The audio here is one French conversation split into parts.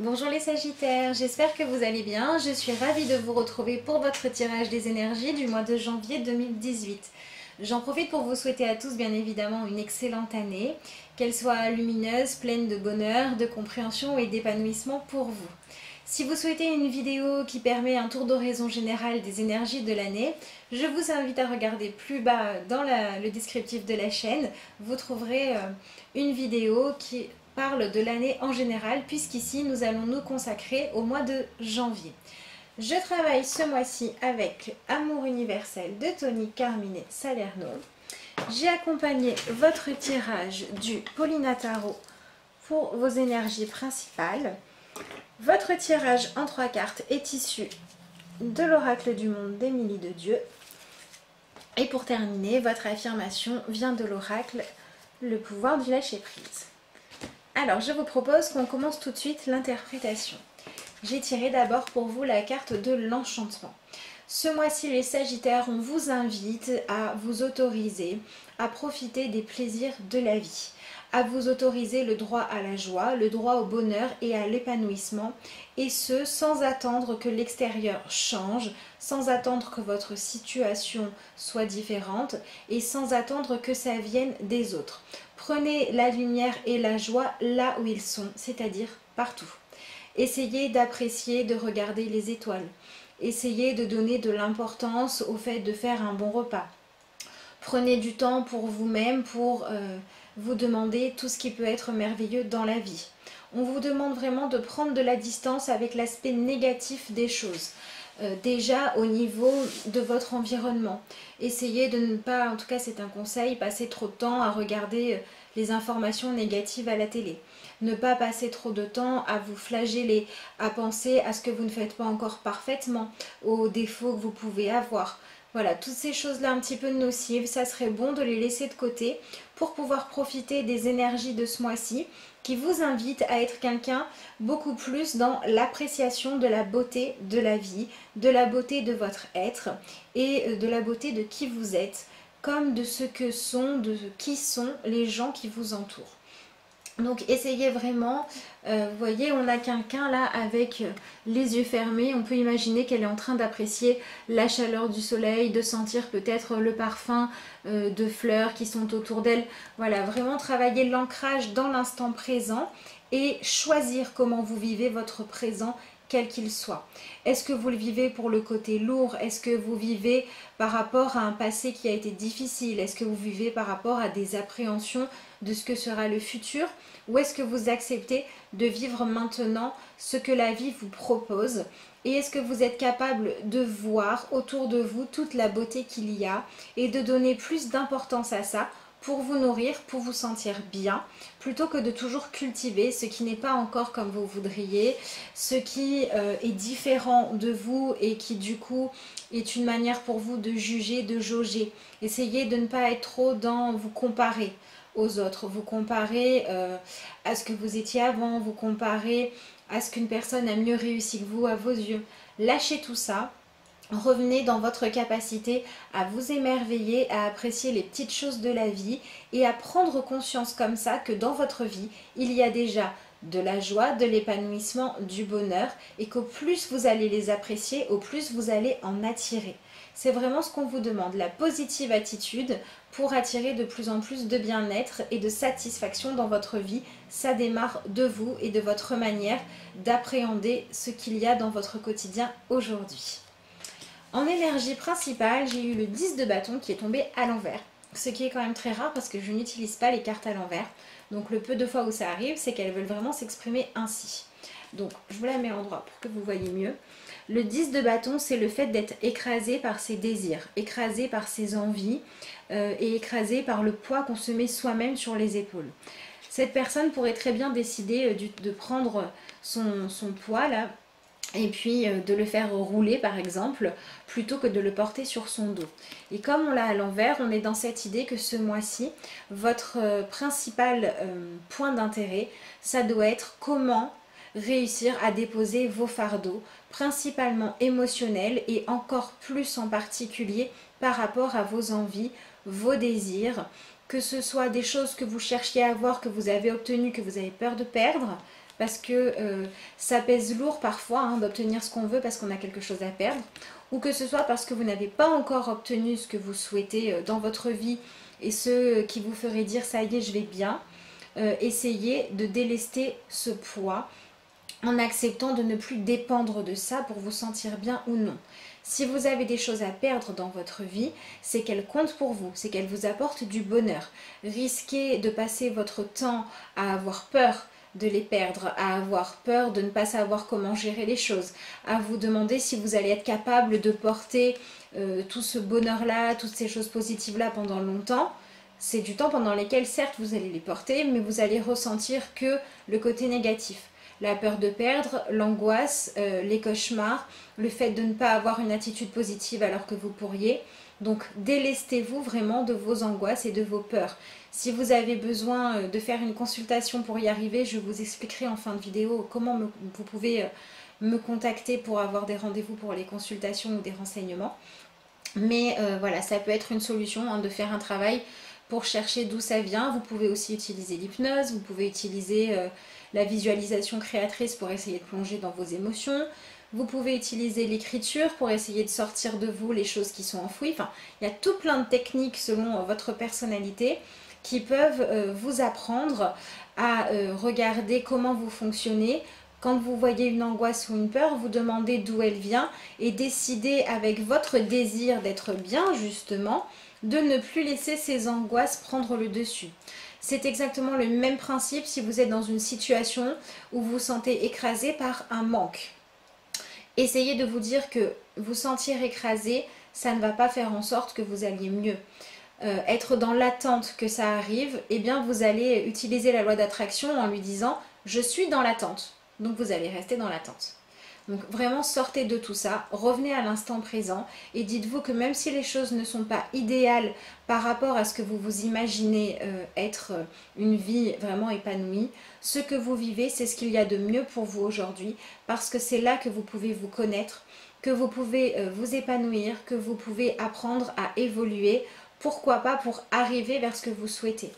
Bonjour les Sagittaires, j'espère que vous allez bien. Je suis ravie de vous retrouver pour votre tirage des énergies du mois de janvier 2018. J'en profite pour vous souhaiter à tous bien évidemment une excellente année, qu'elle soit lumineuse, pleine de bonheur, de compréhension et d'épanouissement pour vous. Si vous souhaitez une vidéo qui permet un tour d'horizon général des énergies de l'année, je vous invite à regarder plus bas dans le descriptif de la chaîne. Vous trouverez une vidéo qui parle de l'année en général, puisqu'ici nous allons nous consacrer au mois de janvier. Je travaille ce mois-ci avec Amour universel de Tony Carmine Salerno. J'ai accompagné votre tirage du Paulina Tarot pour vos énergies principales. Votre tirage en 3 cartes est issu de l'oracle du monde d'Émilie de Dieu. Et pour terminer, votre affirmation vient de l'oracle Le pouvoir du lâcher-prise. Alors, je vous propose qu'on commence tout de suite l'interprétation. J'ai tiré d'abord pour vous la carte de l'enchantement. Ce mois-ci, les Sagittaires, on vous invite à vous autoriser à profiter des plaisirs de la vie, à vous autoriser le droit à la joie, le droit au bonheur et à l'épanouissement, et ce, sans attendre que l'extérieur change, sans attendre que votre situation soit différente et sans attendre que ça vienne des autres. Prenez la lumière et la joie là où ils sont, c'est-à-dire partout. Essayez d'apprécier, de regarder les étoiles. Essayez de donner de l'importance au fait de faire un bon repas. Prenez du temps pour vous-même, pour vous demander tout ce qui peut être merveilleux dans la vie. On vous demande vraiment de prendre de la distance avec l'aspect négatif des choses. Déjà au niveau de votre environnement. Essayez de ne pas, en tout cas c'est un conseil, passer trop de temps à regarder les informations négatives à la télé. Ne pas passer trop de temps à vous flageller, à penser à ce que vous ne faites pas encore parfaitement, aux défauts que vous pouvez avoir. Voilà, toutes ces choses-là un petit peu nocives, ça serait bon de les laisser de côté pour pouvoir profiter des énergies de ce mois-ci qui vous invitent à être quelqu'un beaucoup plus dans l'appréciation de la beauté de la vie, de la beauté de votre être et de la beauté de qui vous êtes, comme de ce que sont, de qui sont les gens qui vous entourent. Donc essayez vraiment, vous voyez on a quelqu'un là avec les yeux fermés, on peut imaginer qu'elle est en train d'apprécier la chaleur du soleil, de sentir peut-être le parfum de fleurs qui sont autour d'elle. Voilà, vraiment travailler l'ancrage dans l'instant présent et choisir comment vous vivez votre présent quel qu'il soit. Est-ce que vous le vivez pour le côté lourd? Est-ce que vous vivez par rapport à un passé qui a été difficile? Est-ce que vous vivez par rapport à des appréhensions de ce que sera le futur? Ou est-ce que vous acceptez de vivre maintenant ce que la vie vous propose? Et est-ce que vous êtes capable de voir autour de vous toute la beauté qu'il y a et de donner plus d'importance à ça pour vous nourrir, pour vous sentir bien, plutôt que de toujours cultiver ce qui n'est pas encore comme vous voudriez, ce qui est différent de vous et qui du coup est une manière pour vous de juger, de jauger. Essayez de ne pas être trop dans vous comparer aux autres, vous comparer à ce que vous étiez avant, vous comparer à ce qu'une personne a mieux réussi que vous à vos yeux. Lâchez tout ça. Revenez dans votre capacité à vous émerveiller, à apprécier les petites choses de la vie et à prendre conscience comme ça que dans votre vie, il y a déjà de la joie, de l'épanouissement, du bonheur et qu'au plus vous allez les apprécier, au plus vous allez en attirer. C'est vraiment ce qu'on vous demande, la positive attitude pour attirer de plus en plus de bien-être et de satisfaction dans votre vie. Ça démarre de vous et de votre manière d'appréhender ce qu'il y a dans votre quotidien aujourd'hui. En énergie principale, j'ai eu le 10 de bâton qui est tombé à l'envers. Ce qui est quand même très rare parce que je n'utilise pas les cartes à l'envers. Donc le peu de fois où ça arrive, c'est qu'elles veulent vraiment s'exprimer ainsi. Donc je vous la mets à l'endroit pour que vous voyez mieux. Le 10 de bâton, c'est le fait d'être écrasé par ses désirs, écrasé par ses envies et écrasé par le poids qu'on se met soi-même sur les épaules. Cette personne pourrait très bien décider de prendre son poids là, et puis de le faire rouler par exemple, plutôt que de le porter sur son dos. Et comme on l'a à l'envers, on est dans cette idée que ce mois-ci, votre principal point d'intérêt, ça doit être comment réussir à déposer vos fardeaux, principalement émotionnels et encore plus en particulier par rapport à vos envies, vos désirs, que ce soit des choses que vous cherchiez à avoir, que vous avez obtenues, que vous avez peur de perdre, parce que ça pèse lourd parfois hein, d'obtenir ce qu'on veut parce qu'on a quelque chose à perdre, ou que ce soit parce que vous n'avez pas encore obtenu ce que vous souhaitez dans votre vie et ce qui vous ferait dire ça y est, je vais bien. Essayez de délester ce poids en acceptant de ne plus dépendre de ça pour vous sentir bien ou non. Si vous avez des choses à perdre dans votre vie, c'est qu'elles comptent pour vous, c'est qu'elles vous apportent du bonheur. Risquez de passer votre temps à avoir peur de les perdre, à avoir peur de ne pas savoir comment gérer les choses, à vous demander si vous allez être capable de porter tout ce bonheur-là, toutes ces choses positives-là pendant longtemps. C'est du temps pendant lequel, certes, vous allez les porter, mais vous allez ressentir que le côté négatif. La peur de perdre, l'angoisse, les cauchemars, le fait de ne pas avoir une attitude positive alors que vous pourriez. Donc délestez-vous vraiment de vos angoisses et de vos peurs. Si vous avez besoin de faire une consultation pour y arriver, je vous expliquerai en fin de vidéo comment vous pouvez me contacter pour avoir des rendez-vous pour les consultations ou des renseignements. Mais voilà, ça peut être une solution hein, de faire un travail pour chercher d'où ça vient. Vous pouvez aussi utiliser l'hypnose, vous pouvez utiliser la visualisation créatrice pour essayer de plonger dans vos émotions. Vous pouvez utiliser l'écriture pour essayer de sortir de vous les choses qui sont enfouies. Enfin, il y a tout plein de techniques selon votre personnalité qui peuvent vous apprendre à regarder comment vous fonctionnez. Quand vous voyez une angoisse ou une peur, vous demandez d'où elle vient et décidez avec votre désir d'être bien justement de ne plus laisser ces angoisses prendre le dessus. C'est exactement le même principe si vous êtes dans une situation où vous vous sentez écrasé par un manque. Essayez de vous dire que vous sentir écrasé, ça ne va pas faire en sorte que vous alliez mieux. Être dans l'attente que ça arrive, eh bien vous allez utiliser la loi d'attraction en lui disant « je suis dans l'attente ». Donc vous allez rester dans l'attente. Donc vraiment sortez de tout ça, revenez à l'instant présent et dites-vous que même si les choses ne sont pas idéales par rapport à ce que vous vous imaginez être une vie vraiment épanouie, ce que vous vivez c'est ce qu'il y a de mieux pour vous aujourd'hui parce que c'est là que vous pouvez vous connaître, que vous pouvez vous épanouir, que vous pouvez apprendre à évoluer, pourquoi pas pour arriver vers ce que vous souhaitez.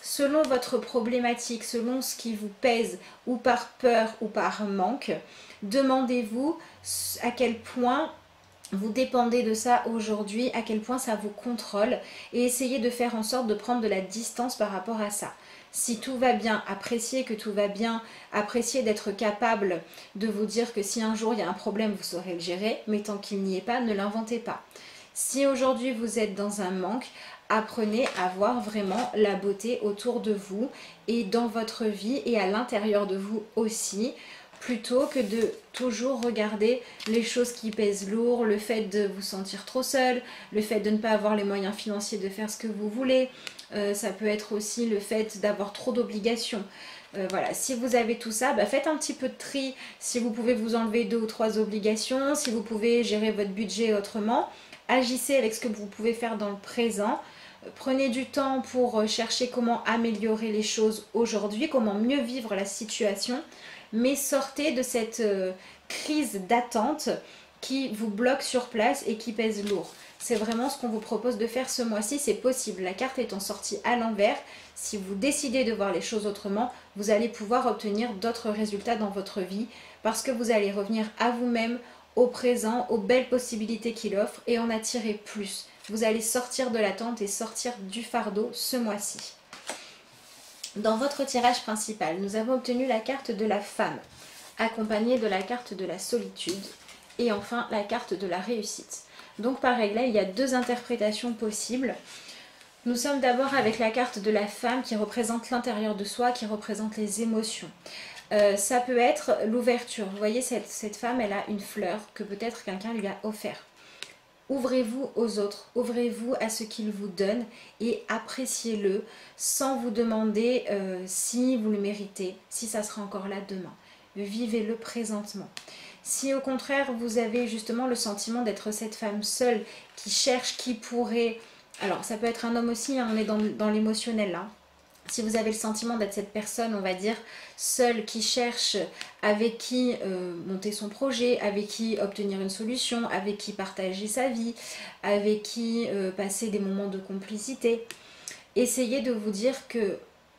Selon votre problématique, selon ce qui vous pèse, ou par peur ou par manque, demandez-vous à quel point vous dépendez de ça aujourd'hui, à quel point ça vous contrôle, et essayez de faire en sorte de prendre de la distance par rapport à ça. Si tout va bien, appréciez que tout va bien, appréciez d'être capable de vous dire que si un jour il y a un problème, vous saurez le gérer, mais tant qu'il n'y est pas, ne l'inventez pas. Si aujourd'hui vous êtes dans un manque, apprenez à voir vraiment la beauté autour de vous et dans votre vie et à l'intérieur de vous aussi, plutôt que de toujours regarder les choses qui pèsent lourd, le fait de vous sentir trop seul, le fait de ne pas avoir les moyens financiers de faire ce que vous voulez, ça peut être aussi le fait d'avoir trop d'obligations. Voilà, si vous avez tout ça, faites un petit peu de tri, si vous pouvez vous enlever 2 ou 3 obligations, si vous pouvez gérer votre budget autrement, agissez avec ce que vous pouvez faire dans le présent. Prenez du temps pour chercher comment améliorer les choses aujourd'hui, comment mieux vivre la situation, mais sortez de cette crise d'attente qui vous bloque sur place et qui pèse lourd. C'est vraiment ce qu'on vous propose de faire ce mois-ci, c'est possible. La carte étant sortie à l'envers, si vous décidez de voir les choses autrement, vous allez pouvoir obtenir d'autres résultats dans votre vie parce que vous allez revenir à vous-même, au présent, aux belles possibilités qu'il offre et en attirer plus. Vous allez sortir de l'attente et sortir du fardeau ce mois-ci. Dans votre tirage principal, nous avons obtenu la carte de la femme, accompagnée de la carte de la solitude et enfin la carte de la réussite. Donc pareil, là il y a 2 interprétations possibles. Nous sommes d'abord avec la carte de la femme qui représente l'intérieur de soi, qui représente les émotions. Ça peut être l'ouverture. Vous voyez, cette femme, elle a une fleur que peut-être quelqu'un lui a offert. Ouvrez-vous aux autres, ouvrez-vous à ce qu'ils vous donnent et appréciez-le sans vous demander si vous le méritez, si ça sera encore là demain. Vivez-le présentement. Si au contraire vous avez justement le sentiment d'être cette femme seule qui cherche, qui pourrait... Alors ça peut être un homme aussi, hein, on est dans l'émotionnel là. Si vous avez le sentiment d'être cette personne, on va dire, seule, qui cherche avec qui monter son projet, avec qui obtenir une solution, avec qui partager sa vie, avec qui passer des moments de complicité, essayez de vous dire que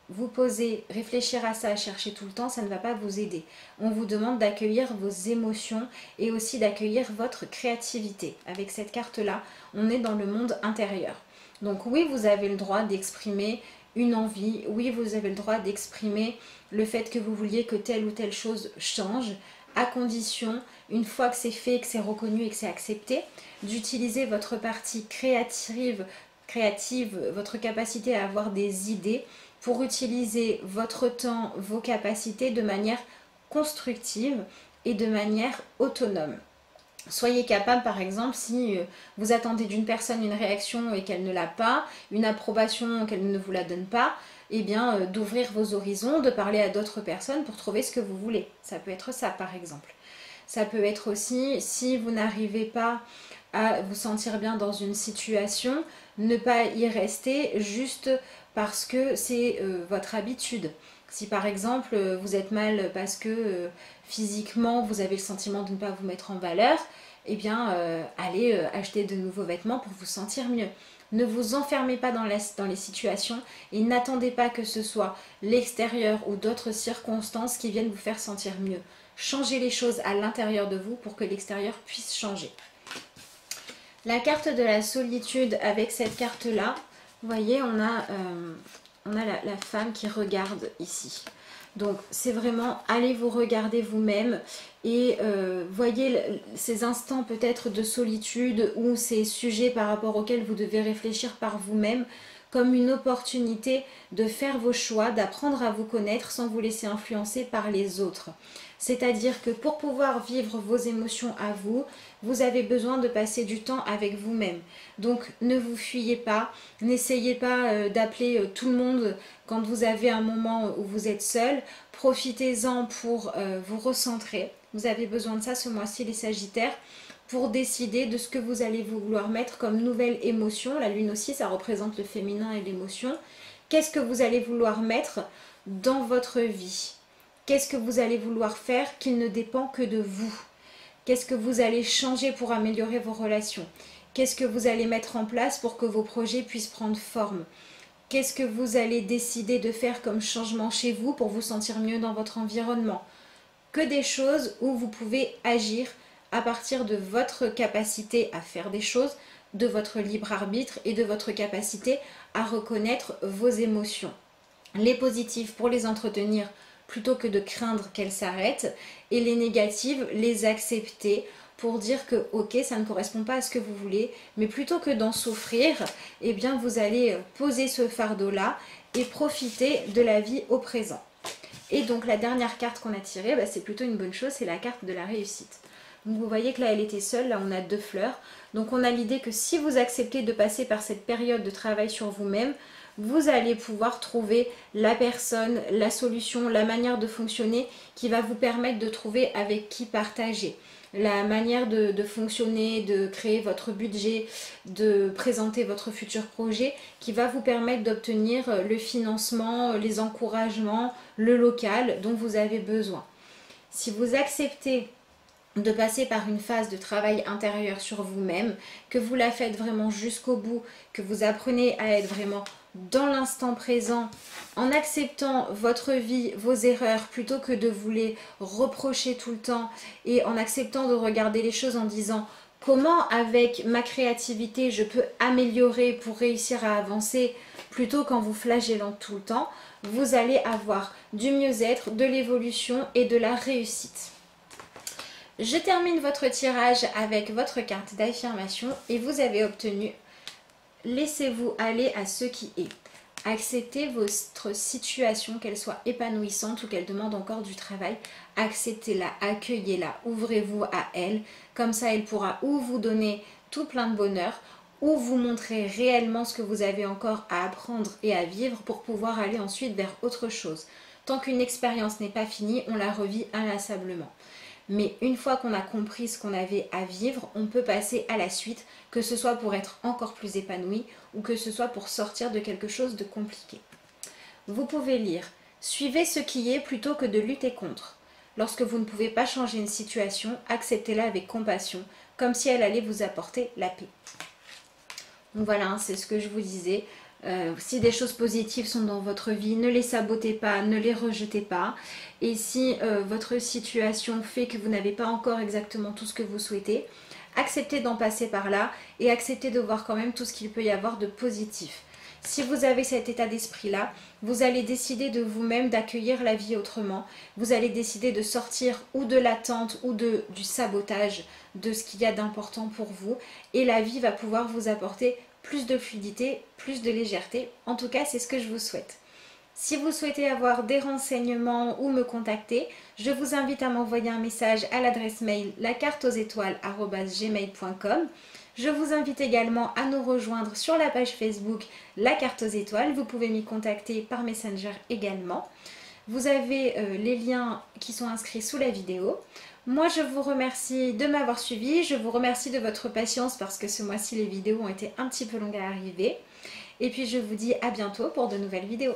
vous poser, réfléchir à ça, chercher tout le temps, ça ne va pas vous aider. On vous demande d'accueillir vos émotions et aussi d'accueillir votre créativité. Avec cette carte-là, on est dans le monde intérieur. Donc oui, vous avez le droit d'exprimer une envie, oui, vous avez le droit d'exprimer le fait que vous vouliez que telle ou telle chose change, à condition, une fois que c'est fait, que c'est reconnu et que c'est accepté, d'utiliser votre partie créative, votre capacité à avoir des idées pour utiliser votre temps, vos capacités de manière constructive et de manière autonome. Soyez capable, par exemple, si vous attendez d'une personne une réaction et qu'elle ne l'a pas, une approbation qu'elle ne vous la donne pas, eh bien, d'ouvrir vos horizons, de parler à d'autres personnes pour trouver ce que vous voulez. Ça peut être ça, par exemple. Ça peut être aussi, si vous n'arrivez pas à vous sentir bien dans une situation, ne pas y rester juste parce que c'est votre habitude. Si par exemple vous êtes mal parce que physiquement vous avez le sentiment de ne pas vous mettre en valeur, eh bien allez acheter de nouveaux vêtements pour vous sentir mieux. Ne vous enfermez pas dans les situations et n'attendez pas que ce soit l'extérieur ou d'autres circonstances qui viennent vous faire sentir mieux. Changez les choses à l'intérieur de vous pour que l'extérieur puisse changer. La carte de la solitude, avec cette carte-là, vous voyez, on a la femme qui regarde ici. Donc, c'est vraiment, allez vous regarder vous-même et voyez ces instants peut-être de solitude ou ces sujets par rapport auxquels vous devez réfléchir par vous-même comme une opportunité de faire vos choix, d'apprendre à vous connaître sans vous laisser influencer par les autres. C'est-à-dire que pour pouvoir vivre vos émotions à vous, vous avez besoin de passer du temps avec vous-même. Donc ne vous fuyez pas, n'essayez pas d'appeler tout le monde quand vous avez un moment où vous êtes seul. Profitez-en pour vous recentrer. Vous avez besoin de ça ce mois-ci, les Sagittaires, pour décider de ce que vous allez vouloir mettre comme nouvelle émotion. La lune aussi, ça représente le féminin et l'émotion. Qu'est-ce que vous allez vouloir mettre dans votre vie ? Qu'est-ce que vous allez vouloir faire qui ne dépend que de vous? Qu'est-ce que vous allez changer pour améliorer vos relations? Qu'est-ce que vous allez mettre en place pour que vos projets puissent prendre forme? Qu'est-ce que vous allez décider de faire comme changement chez vous pour vous sentir mieux dans votre environnement? Que des choses où vous pouvez agir à partir de votre capacité à faire des choses, de votre libre arbitre et de votre capacité à reconnaître vos émotions. Les positives pour les entretenir plutôt que de craindre qu'elles s'arrêtent, et les négatives, les accepter pour dire que ok, ça ne correspond pas à ce que vous voulez, mais plutôt que d'en souffrir, eh bien vous allez poser ce fardeau-là et profiter de la vie au présent. Et donc la dernière carte qu'on a tirée, c'est plutôt une bonne chose, c'est la carte de la réussite. Donc vous voyez que là elle était seule, là on a 2 fleurs. Donc on a l'idée que si vous acceptez de passer par cette période de travail sur vous-même, vous allez pouvoir trouver la personne, la solution, la manière de fonctionner qui va vous permettre de trouver avec qui partager. La manière de fonctionner, de créer votre budget, de présenter votre futur projet qui va vous permettre d'obtenir le financement, les encouragements, le local dont vous avez besoin. Si vous acceptez de passer par une phase de travail intérieur sur vous-même, que vous la faites vraiment jusqu'au bout, que vous apprenez à être vraiment dans l'instant présent, en acceptant votre vie, vos erreurs, plutôt que de vous les reprocher tout le temps, et en acceptant de regarder les choses en disant comment avec ma créativité je peux améliorer pour réussir à avancer, plutôt qu'en vous flagellant tout le temps, vous allez avoir du mieux-être, de l'évolution et de la réussite. Je termine votre tirage avec votre carte d'affirmation et vous avez obtenu « Laissez-vous aller à ce qui est ». Acceptez votre situation, qu'elle soit épanouissante ou qu'elle demande encore du travail. Acceptez-la, accueillez-la, ouvrez-vous à elle. Comme ça, elle pourra ou vous donner tout plein de bonheur ou vous montrer réellement ce que vous avez encore à apprendre et à vivre pour pouvoir aller ensuite vers autre chose. Tant qu'une expérience n'est pas finie, on la revit inlassablement. Mais une fois qu'on a compris ce qu'on avait à vivre, on peut passer à la suite, que ce soit pour être encore plus épanoui ou que ce soit pour sortir de quelque chose de compliqué. Vous pouvez lire « Suivez ce qui est plutôt que de lutter contre. Lorsque vous ne pouvez pas changer une situation, acceptez-la avec compassion, comme si elle allait vous apporter la paix. » Donc voilà, c'est ce que je vous disais. Si des choses positives sont dans votre vie, ne les sabotez pas, ne les rejetez pas. Et si votre situation fait que vous n'avez pas encore exactement tout ce que vous souhaitez, acceptez d'en passer par là et acceptez de voir quand même tout ce qu'il peut y avoir de positif. Si vous avez cet état d'esprit-là, vous allez décider de vous-même d'accueillir la vie autrement. Vous allez décider de sortir ou de l'attente ou du sabotage de ce qu'il y a d'important pour vous. Et la vie va pouvoir vous apporter plus de fluidité, plus de légèreté. En tout cas, c'est ce que je vous souhaite. Si vous souhaitez avoir des renseignements ou me contacter, je vous invite à m'envoyer un message à l'adresse mail lacarteauxétoiles@gmail.com. Je vous invite également à nous rejoindre sur la page Facebook La Carte aux Étoiles. Vous pouvez m'y contacter par Messenger également. Vous avez les liens qui sont inscrits sous la vidéo. Moi, je vous remercie de m'avoir suivi. Je vous remercie de votre patience parce que ce mois-ci, les vidéos ont été un petit peu longues à arriver. Et puis, je vous dis à bientôt pour de nouvelles vidéos.